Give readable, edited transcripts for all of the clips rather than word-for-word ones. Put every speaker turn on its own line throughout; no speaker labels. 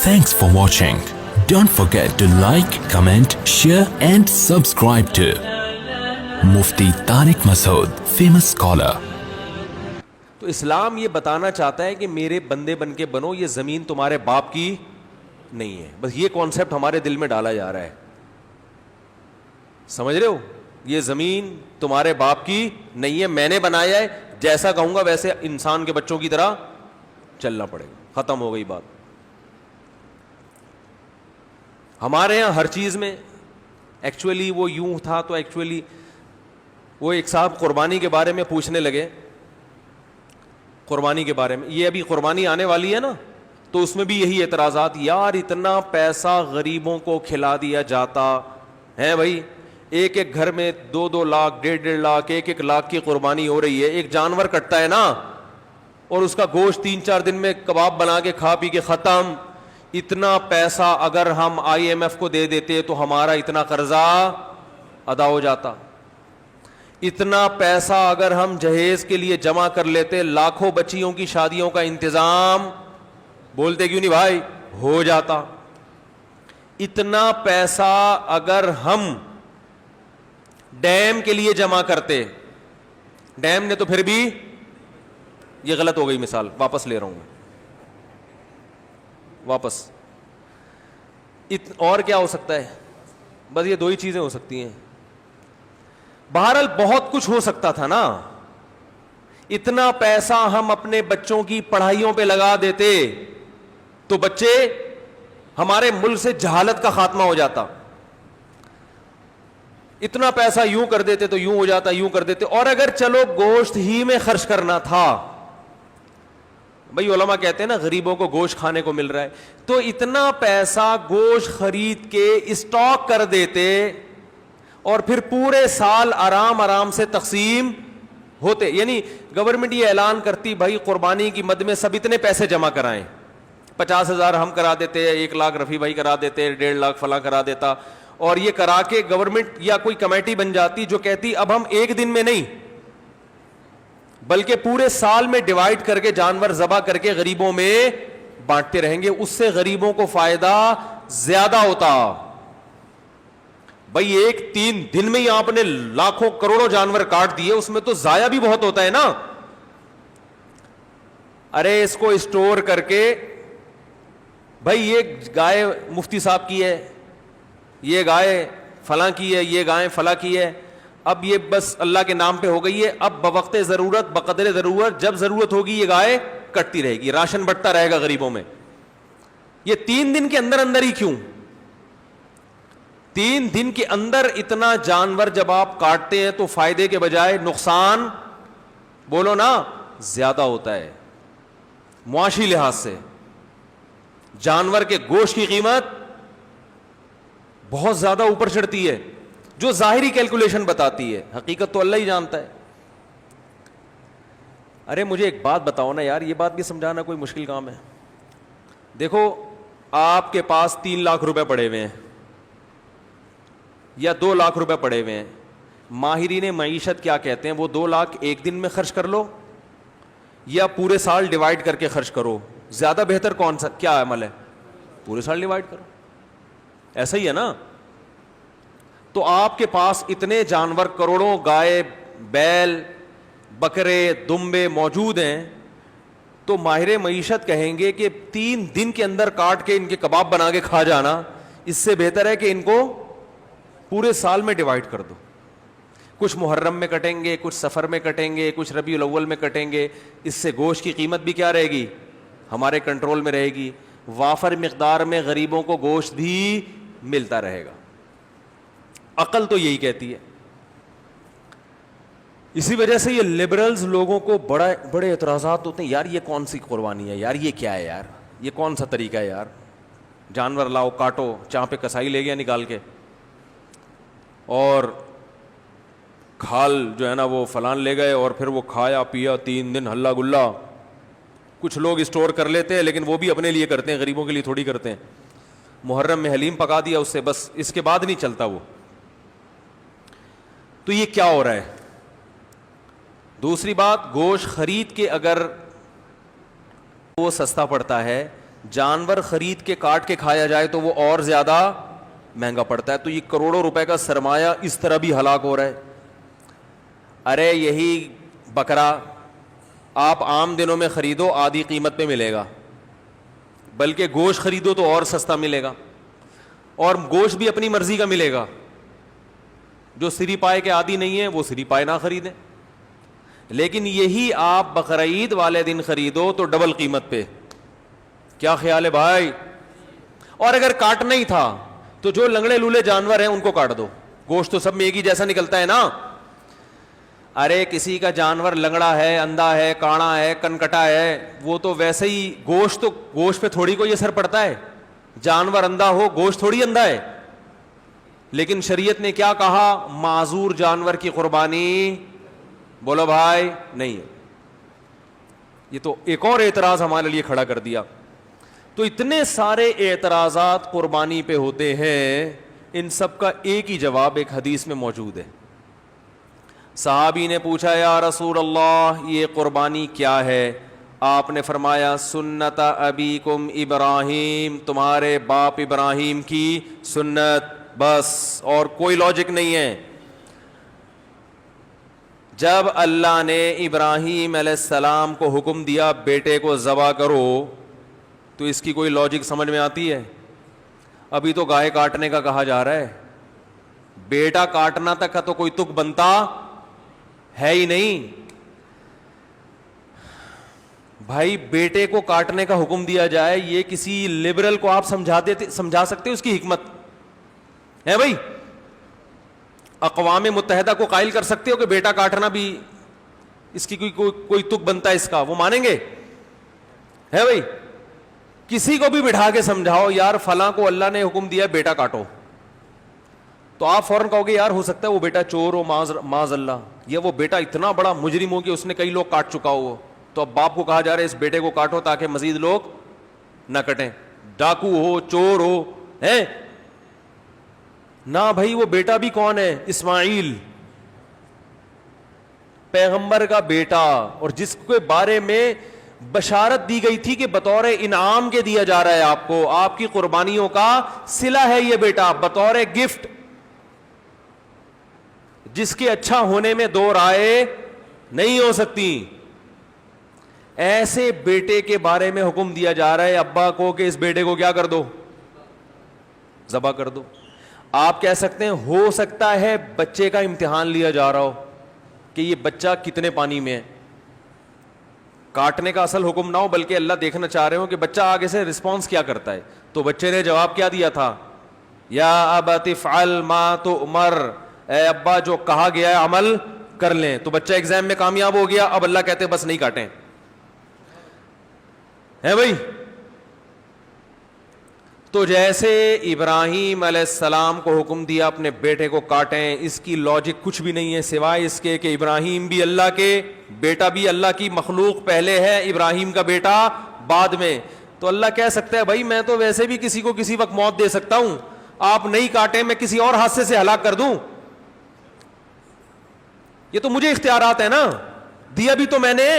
Thanks for watching. Don't forget to like, comment, share and subscribe to Mufti Tariq Masood, famous scholar.
تو اسلام یہ بتانا چاہتا ہے کہ میرے بندے بن کے بنو, یہ زمین تمہارے باپ کی نہیں ہے. بس یہ کانسیپٹ ہمارے دل میں ڈالا جا رہا ہے. سمجھ رہے ہو؟ یہ زمین تمہارے باپ کی نہیں ہے, میں نے بنایا ہے, جیسا کہوں گا ویسے انسان کے بچوں کی طرح چلنا پڑے گا. ختم ہو گئی بات. ہمارے یہاں ہر چیز میں ایکچولی وہ یوں تھا. تو ایکچولی وہ ایک صاحب قربانی کے بارے میں پوچھنے لگے, قربانی کے بارے میں, یہ ابھی قربانی آنے والی ہے نا, تو اس میں بھی یہی اعتراضات, یار اتنا پیسہ غریبوں کو کھلا دیا جاتا ہے بھائی, ایک ایک گھر میں 2-2 لاکھ 1.5 لاکھ 1 لاکھ کی قربانی ہو رہی ہے, ایک جانور کٹتا ہے نا, اور اس کا گوشت 3-4 دن میں کباب بنا کے کھا پی کے ختم. اتنا پیسہ اگر ہم IMF کو دے دیتے تو ہمارا اتنا قرضہ ادا ہو جاتا. اتنا پیسہ اگر ہم جہیز کے لیے جمع کر لیتے, لاکھوں بچیوں کی شادیوں کا انتظام, بولتے کیوں نہیں بھائی, ہو جاتا. اتنا پیسہ اگر ہم ڈیم کے لیے جمع کرتے, ڈیم نے تو پھر بھی, یہ غلط ہو گئی مثال, واپس لے رہا ہوں واپس. اور کیا ہو سکتا ہے؟ بس یہ 2 ہی چیزیں ہو سکتی ہیں. بہرحال بہت کچھ ہو سکتا تھا نا. اتنا پیسہ ہم اپنے بچوں کی پڑھائیوں پہ لگا دیتے تو بچے, ہمارے ملک سے جہالت کا خاتمہ ہو جاتا. اتنا پیسہ یوں کر دیتے تو یوں ہو جاتا, یوں کر دیتے. اور اگر چلو گوشت ہی میں خرچ کرنا تھا, بھائی علماء کہتے ہیں نا غریبوں کو گوشت کھانے کو مل رہا ہے, تو اتنا پیسہ گوشت خرید کے اسٹاک کر دیتے اور پھر پورے سال آرام سے تقسیم ہوتے. یعنی گورنمنٹ یہ اعلان کرتی بھائی قربانی کی مد میں سب اتنے پیسے جمع کرائیں, 50,000 ہم کرا دیتے, 1 لاکھ رفیع بھائی کرا دیتے, 1.5 لاکھ فلاں کرا دیتا, اور یہ کرا کے گورنمنٹ یا کوئی کمیٹی بن جاتی جو کہتی اب ہم ایک دن میں نہیں بلکہ پورے سال میں ڈیوائڈ کر کے جانور ذبح کر کے غریبوں میں بانٹتے رہیں گے. اس سے غریبوں کو فائدہ زیادہ ہوتا. بھائی 3 دن میں ہی آپ نے لاکھوں کروڑوں جانور کاٹ دیے, اس میں تو ضائع بھی بہت ہوتا ہے نا. ارے اس کو اسٹور کر کے, بھائی یہ گائے مفتی صاحب کی ہے, یہ گائے فلاں کی ہے, یہ گائے فلاں کی ہے, اب یہ بس اللہ کے نام پہ ہو گئی ہے. اب بوقت ضرورت بقدر ضرورت جب ضرورت ہوگی یہ گائے کٹتی رہے گی, راشن بٹتا رہے گا غریبوں میں. یہ 3 دن کے اندر ہی کیوں, 3 دن کے اندر اتنا جانور جب آپ کاٹتے ہیں تو فائدے کے بجائے نقصان, بولو نا, زیادہ ہوتا ہے. معاشی لحاظ سے جانور کے گوشت کی قیمت بہت زیادہ اوپر چڑھتی ہے, جو ظاہری کیلکولیشن بتاتی ہے, حقیقت تو اللہ ہی جانتا ہے. ارے مجھے ایک بات بتاؤ نا یار, یہ بات بھی سمجھانا کوئی مشکل کام ہے. دیکھو آپ کے پاس 3 لاکھ روپے پڑے ہوئے ہیں یا 2 لاکھ روپے پڑے ہوئے ہیں, ماہرین معیشت کیا کہتے ہیں, وہ 2 لاکھ ایک دن میں خرچ کر لو یا پورے سال ڈیوائڈ کر کے خرچ کرو, زیادہ بہتر کون سا کیا عمل ہے؟ پورے سال ڈیوائڈ کرو. ایسا ہی ہے نا. تو آپ کے پاس اتنے جانور, کروڑوں گائے, بیل, بکرے, دمبے موجود ہیں, تو ماہر معیشت کہیں گے کہ 3 دن کے اندر کاٹ کے ان کے کباب بنا کے کھا جانا, اس سے بہتر ہے کہ ان کو پورے سال میں ڈیوائڈ کر دو. کچھ محرم میں کٹیں گے, کچھ سفر میں کٹیں گے, کچھ ربیع الاول میں کٹیں گے. اس سے گوشت کی قیمت بھی کیا رہے گی, ہمارے کنٹرول میں رہے گی. وافر مقدار میں غریبوں کو گوشت بھی ملتا رہے گا. عقل تو یہی کہتی ہے. اسی وجہ سے یہ لبرلز لوگوں کو بڑے اعتراضات ہوتے ہیں, یار یہ کون سی قربانی ہے یار, یہ کیا ہے یار, یہ کون سا طریقہ ہے یار, جانور لاؤ کاٹو, چاہ پہ کسائی لے گیا نکال کے, اور کھال جو ہے نا وہ فلان لے گئے, اور پھر وہ کھایا پیا 3 دن ہلا گلا. کچھ لوگ اسٹور کر لیتے ہیں لیکن وہ بھی اپنے لیے کرتے ہیں, غریبوں کے لیے تھوڑی کرتے ہیں. محرم میں حلیم پکا دیا اس سے, بس اس کے بعد نہیں چلتا وہ. تو یہ کیا ہو رہا ہے؟ دوسری بات, گوشت خرید کے اگر وہ سستا پڑتا ہے, جانور خرید کے کاٹ کے کھایا جائے تو وہ اور زیادہ مہنگا پڑتا ہے. تو یہ کروڑوں روپے کا سرمایہ اس طرح بھی ہلاک ہو رہا ہے. ارے یہی بکرا آپ عام دنوں میں خریدو آدھی قیمت پہ ملے گا, بلکہ گوشت خریدو تو اور سستا ملے گا, اور گوشت بھی اپنی مرضی کا ملے گا. جو سری پائے کے عادی نہیں ہیں وہ سری پائے نہ خریدیں. لیکن یہی آپ بقرعید والے دن خریدو تو ڈبل قیمت پہ. کیا خیال ہے بھائی؟ اور اگر کاٹنا ہی تھا تو جو لنگڑے لولے جانور ہیں ان کو کاٹ دو, گوشت تو سب میں ایک ہی جیسا نکلتا ہے نا. ارے کسی کا جانور لنگڑا ہے, اندھا ہے, کاڑا ہے, کنکٹا ہے, وہ تو ویسے ہی گوشت پہ تھوڑی کوئی اثر پڑتا ہے. جانور اندھا ہو گوشت تھوڑی اندھا ہے. لیکن شریعت نے کیا کہا؟ معذور جانور کی قربانی بولو بھائی نہیں ہے. یہ تو ایک اور اعتراض ہمارے لیے کھڑا کر دیا. تو اتنے سارے اعتراضات قربانی پہ ہوتے ہیں, ان سب کا ایک ہی جواب ایک حدیث میں موجود ہے. صحابی نے پوچھا یا رسول اللہ یہ قربانی کیا ہے؟ آپ نے فرمایا سنت ابیکم ابراہیم, تمہارے باپ ابراہیم کی سنت, بس اور کوئی لاجک نہیں ہے. جب اللہ نے ابراہیم علیہ السلام کو حکم دیا بیٹے کو ذبح کرو تو اس کی کوئی لاجک سمجھ میں آتی ہے؟ ابھی تو گائے کاٹنے کا کہا جا رہا ہے, بیٹا کاٹنا تک کا تو کوئی تک بنتا ہے ہی نہیں. بھائی بیٹے کو کاٹنے کا حکم دیا جائے, یہ کسی لبرل کو آپ سمجھا سکتے اس کی حکمت ہے؟ بھائی اقوام متحدہ کو قائل کر سکتے ہو کہ بیٹا کاٹنا بھی اس کی کوئی تک بنتا ہے اس کا؟ وہ مانیں گے؟ ہے بھائی کسی کو بھی بٹھا کے سمجھاؤ یار فلاں کو اللہ نے حکم دیا بیٹا کاٹو, تو آپ فوراً کہو گے یار ہو سکتا ہے وہ بیٹا چور ہو معاذ اللہ, یا وہ بیٹا اتنا بڑا مجرم ہو کہ اس نے کئی لوگ کاٹ چکا ہو. تو اب باپ کو کہا جا رہا ہے اس بیٹے کو کاٹو تاکہ مزید لوگ نہ کٹیں, ڈاکو ہو چور ہو ہے نہ. بھائی وہ بیٹا بھی کون ہے؟ اسماعیل پیغمبر کا بیٹا, اور جس کے بارے میں بشارت دی گئی تھی کہ بطور انعام کے دیا جا رہا ہے آپ کو, آپ کی قربانیوں کا صلہ ہے یہ بیٹا, بطور گفٹ, جس کے اچھا ہونے میں دو رائے نہیں ہو سکتی. ایسے بیٹے کے بارے میں حکم دیا جا رہا ہے ابا کو کہ اس بیٹے کو کیا کر دو؟ ذبح کر دو. آپ کہہ سکتے ہیں ہو سکتا ہے بچے کا امتحان لیا جا رہا ہو کہ یہ بچہ کتنے پانی میں ہے, کاٹنے کا اصل حکم نہ ہو بلکہ اللہ دیکھنا چاہ رہے ہو کہ بچہ آگے سے رسپانس کیا کرتا ہے. تو بچے نے جواب کیا دیا تھا؟ یا ابت افعل ما تؤمر, اے ابا جو کہا گیا ہے عمل کر لیں. تو بچہ ایگزام میں کامیاب ہو گیا, اب اللہ کہتے بس نہیں کاٹیں. ہے بھائی تو جیسے ابراہیم علیہ السلام کو حکم دیا اپنے بیٹے کو کاٹیں, اس کی لاجک کچھ بھی نہیں ہے سوائے اس کے کہ ابراہیم بھی اللہ کے, بیٹا بھی اللہ کی مخلوق پہلے ہے, ابراہیم کا بیٹا بعد میں. تو اللہ کہہ سکتا ہے بھائی میں تو ویسے بھی کسی کو کسی وقت موت دے سکتا ہوں, آپ نہیں کاٹیں میں کسی اور حادثے سے ہلاک کر دوں. یہ تو مجھے اختیارات ہے نا, دیا بھی تو میں نے.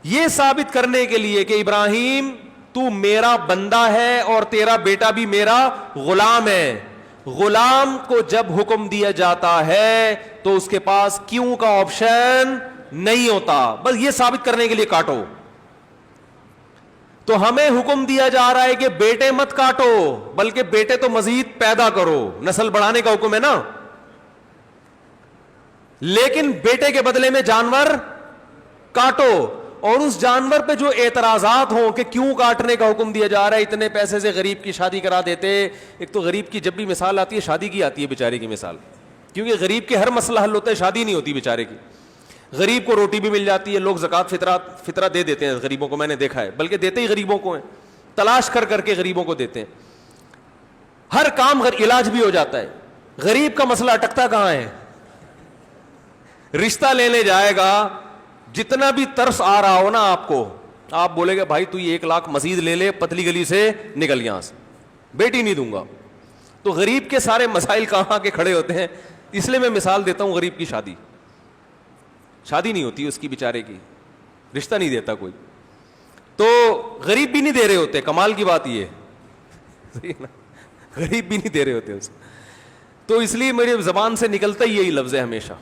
یہ ثابت کرنے کے لیے کہ ابراہیم تو میرا بندہ ہے اور تیرا بیٹا بھی میرا غلام ہے. غلام کو جب حکم دیا جاتا ہے تو اس کے پاس کیوں کا آپشن نہیں ہوتا, بس یہ ثابت کرنے کے لیے کاٹو. تو ہمیں حکم دیا جا رہا ہے کہ بیٹے مت کاٹو بلکہ بیٹے تو مزید پیدا کرو, نسل بڑھانے کا حکم ہے نا. لیکن بیٹے کے بدلے میں جانور کاٹو. اور اس جانور پہ جو اعتراضات ہوں کہ کیوں کاٹنے کا حکم دیا جا رہا ہے, اتنے پیسے سے غریب کی شادی کرا دیتے. ایک تو غریب کی جب بھی مثال آتی ہے شادی کی آتی ہے بیچارے کی مثال, کیونکہ غریب کے ہر مسئلہ حل ہوتا ہے, شادی نہیں ہوتی بیچارے کی. غریب کو روٹی بھی مل جاتی ہے, لوگ زکوٰۃ فطرہ دے دیتے ہیں غریبوں کو, میں نے دیکھا ہے, بلکہ دیتے ہی غریبوں کو ہیں, تلاش کر کر کے غریبوں کو دیتے ہیں. ہر کام علاج بھی ہو جاتا ہے. غریب کا مسئلہ اٹکتا کہاں ہے؟ رشتہ لینے جائے گا, جتنا بھی ترس آ رہا ہو نا آپ کو, آپ بولے گا بھائی تو یہ 1 لاکھ مزید لے لے, پتلی گلی سے نکل یہاں سے, بیٹی نہیں دوں گا. تو غریب کے سارے مسائل کہاں کے کھڑے ہوتے ہیں. اس لیے میں مثال دیتا ہوں, غریب کی شادی نہیں ہوتی اس کی بیچارے کی, رشتہ نہیں دیتا کوئی. تو غریب بھی نہیں دے رہے ہوتے. کمال کی بات یہ غریب بھی نہیں دے رہے ہوتے اسے. تو اس لیے میری زبان سے نکلتا ہی یہی لفظ ہے ہمیشہ.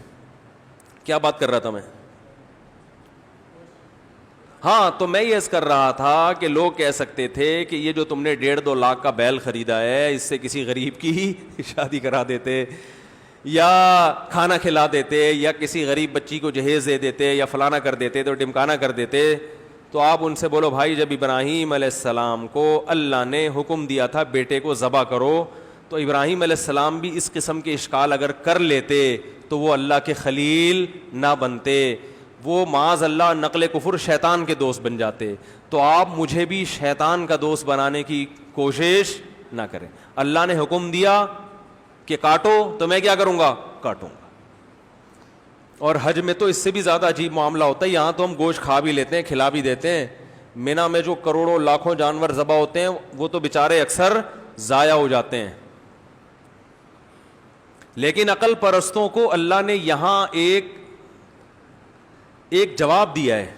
کیا بات کر رہا تھا میں؟ ہاں, تو میں یہ کر رہا تھا کہ لوگ کہہ سکتے تھے کہ یہ جو تم نے 1.5-2 لاکھ کا بیل خریدا ہے, اس سے کسی غریب کی شادی کرا دیتے, یا کھانا کھلا دیتے, یا کسی غریب بچی کو جہیز دے دیتے, یا فلانا کر دیتے, تو ڈمکانا کر دیتے. تو آپ ان سے بولو بھائی, جب ابراہیم علیہ السلام کو اللہ نے حکم دیا تھا بیٹے کو ذبح کرو, تو ابراہیم علیہ السلام بھی اس قسم کے اشکال اگر کر لیتے تو وہ اللہ کے خلیل نہ بنتے, وہ معاذ اللہ نقل کفر شیطان کے دوست بن جاتے. تو آپ مجھے بھی شیطان کا دوست بنانے کی کوشش نہ کریں. اللہ نے حکم دیا کہ کاٹو, تو میں کیا کروں گا؟ کاٹوں گا. اور حج میں تو اس سے بھی زیادہ عجیب معاملہ ہوتا ہے. یہاں تو ہم گوشت کھا بھی لیتے ہیں, کھلا بھی دیتے ہیں. مینا میں جو کروڑوں لاکھوں جانور ذبح ہوتے ہیں وہ تو بیچارے اکثر ضائع ہو جاتے ہیں. لیکن عقل پرستوں کو اللہ نے یہاں ایک جواب دیا ہے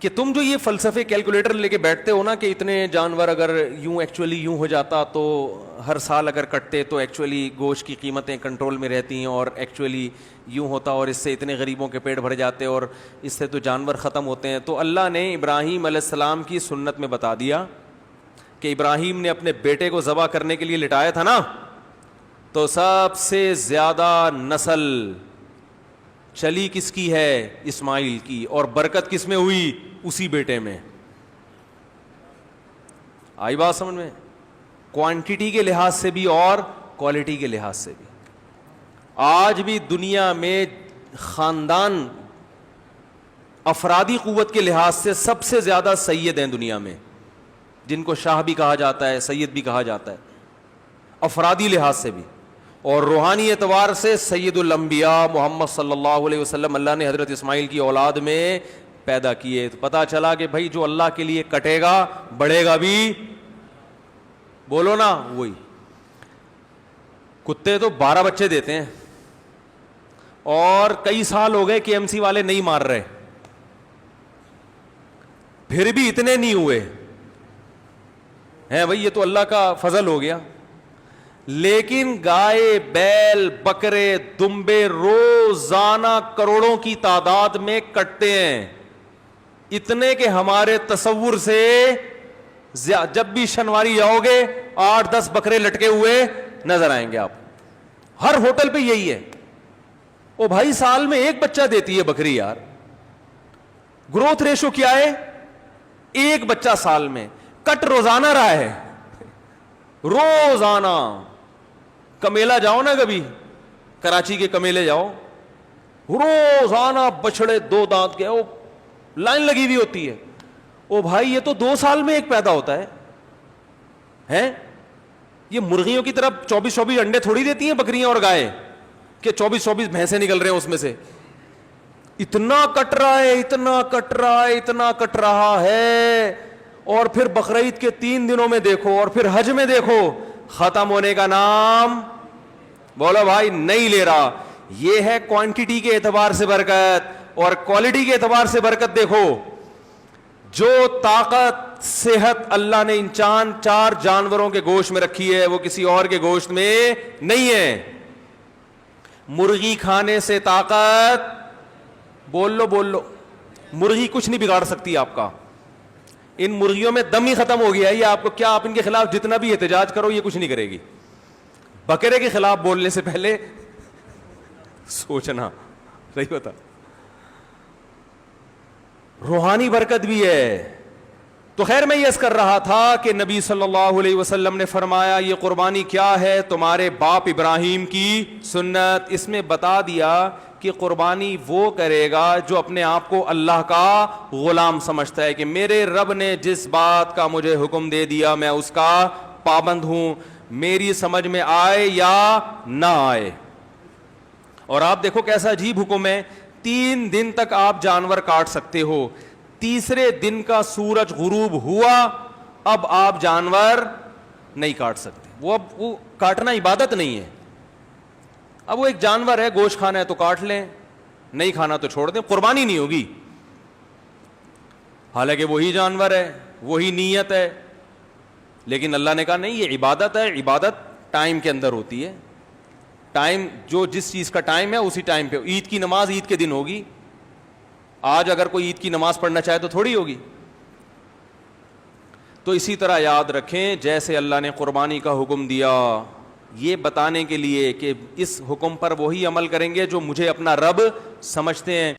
کہ تم جو یہ فلسفے کیلکولیٹر لے کے بیٹھتے ہو نا کہ اتنے جانور اگر یوں ایکچولی یوں ہو جاتا تو ہر سال اگر کٹتے تو ایکچولی گوشت کی قیمتیں کنٹرول میں رہتی ہیں, اور ایکچولی یوں ہوتا اور اس سے اتنے غریبوں کے پیٹ بھر جاتے اور اس سے تو جانور ختم ہوتے ہیں. تو اللہ نے ابراہیم علیہ السلام کی سنت میں بتا دیا کہ ابراہیم نے اپنے بیٹے کو ذبح کرنے کے لیے لٹایا تھا نا, تو سب سے زیادہ نسل چلی کس کی ہے؟ اسماعیل کی. اور برکت کس میں ہوئی؟ اسی بیٹے میں. آئی بات سمجھ میں؟ کوانٹٹی کے لحاظ سے بھی اور کوالٹی کے لحاظ سے بھی. آج بھی دنیا میں خاندان افرادی قوت کے لحاظ سے سب سے زیادہ سید ہیں دنیا میں, جن کو شاہ بھی کہا جاتا ہے, سید بھی کہا جاتا ہے, افرادی لحاظ سے بھی. اور روحانی اعتبار سے سید الانبیاء محمد صلی اللہ علیہ وسلم اللہ نے حضرت اسماعیل کی اولاد میں پیدا کیے. تو پتا چلا کہ بھائی جو اللہ کے لیے کٹے گا بڑھے گا بھی, بولو نا وہی. کتے تو 12 بچے دیتے ہیں اور کئی سال ہو گئے کہ KMC والے نہیں مار رہے, پھر بھی اتنے نہیں ہوئے ہیں بھائی, یہ تو اللہ کا فضل ہو گیا. لیکن گائے, بیل, بکرے, دمبے روزانہ کروڑوں کی تعداد میں کٹتے ہیں, اتنے کہ ہمارے تصور سے جب بھی شنواری جاؤ گے 8-10 بکرے لٹکے ہوئے نظر آئیں گے آپ. ہر ہوٹل پہ یہی ہے. او بھائی سال میں ایک بچہ دیتی ہے بکری یار, گروتھ ریشو کیا ہے؟ ایک بچہ سال میں. کٹ روزانہ رہا ہے, روزانہ. کمیلا جاؤ نا کبھی, کراچی کے کمیلے جاؤ, روزانہ بچڑے 2 دانت کے, وہ لائن لگی ہوئی ہوتی ہے. او بھائی یہ تو 2 سال میں ایک پیدا ہوتا ہے. یہ مرغیوں کی طرف 24 انڈے تھوڑی دیتی ہیں بکریاں اور گائے کہ 24 بھینسیں نکل رہے ہیں اس میں سے. اتنا کٹ رہا ہے, اتنا کٹ رہا ہے, اتنا کٹ رہا ہے. اور پھر بقرعید کے 3 دنوں میں دیکھو, اور پھر حج میں دیکھو, ختم ہونے کا نام بولو بھائی نہیں لے رہا. یہ ہے کوانٹٹی کے اعتبار سے برکت, اور کوالٹی کے اعتبار سے برکت دیکھو. جو طاقت صحت اللہ نے ان 4 جانوروں کے گوشت میں رکھی ہے وہ کسی اور کے گوشت میں نہیں ہے. مرغی کھانے سے طاقت, بول لو, مرغی کچھ نہیں بگاڑ سکتی آپ کا. ان مرغیوں میں دم ہی ختم ہو گیا ہے. یہ آپ کو کیا, آپ ان کے خلاف جتنا بھی احتجاج کرو یہ کچھ نہیں کرے گی. بکرے کے خلاف بولنے سے پہلے سوچنا. صحیح بتا. روحانی برکت بھی ہے. تو خیر میں یہ کر رہا تھا کہ نبی صلی اللہ علیہ وسلم نے فرمایا یہ قربانی کیا ہے؟ تمہارے باپ ابراہیم کی سنت. اس میں بتا دیا کہ قربانی وہ کرے گا جو اپنے آپ کو اللہ کا غلام سمجھتا ہے کہ میرے رب نے جس بات کا مجھے حکم دے دیا میں اس کا پابند ہوں, میری سمجھ میں آئے یا نہ آئے. اور آپ دیکھو کیسا عجیب حکم ہے. 3 دن تک آپ جانور کاٹ سکتے ہو, تیسرے دن کا سورج غروب ہوا اب آپ جانور نہیں کاٹ سکتے. وہ کاٹنا عبادت نہیں ہے. اب وہ ایک جانور ہے, گوشت کھانا ہے تو کاٹ لیں, نہیں کھانا تو چھوڑ دیں, قربانی نہیں ہوگی. حالانکہ وہی جانور ہے, وہی نیت ہے, لیکن اللہ نے کہا نہیں یہ عبادت ہے, عبادت ٹائم کے اندر ہوتی ہے, ٹائم جو جس چیز کا ٹائم ہے اسی ٹائم پہ. عید کی نماز عید کے دن ہوگی, آج اگر کوئی عید کی نماز پڑھنا چاہے تو تھوڑی ہوگی. تو اسی طرح یاد رکھیں جیسے اللہ نے قربانی کا حکم دیا یہ بتانے کے لیے کہ اس حکم پر وہی عمل کریں گے جو مجھے اپنا رب سمجھتے ہیں.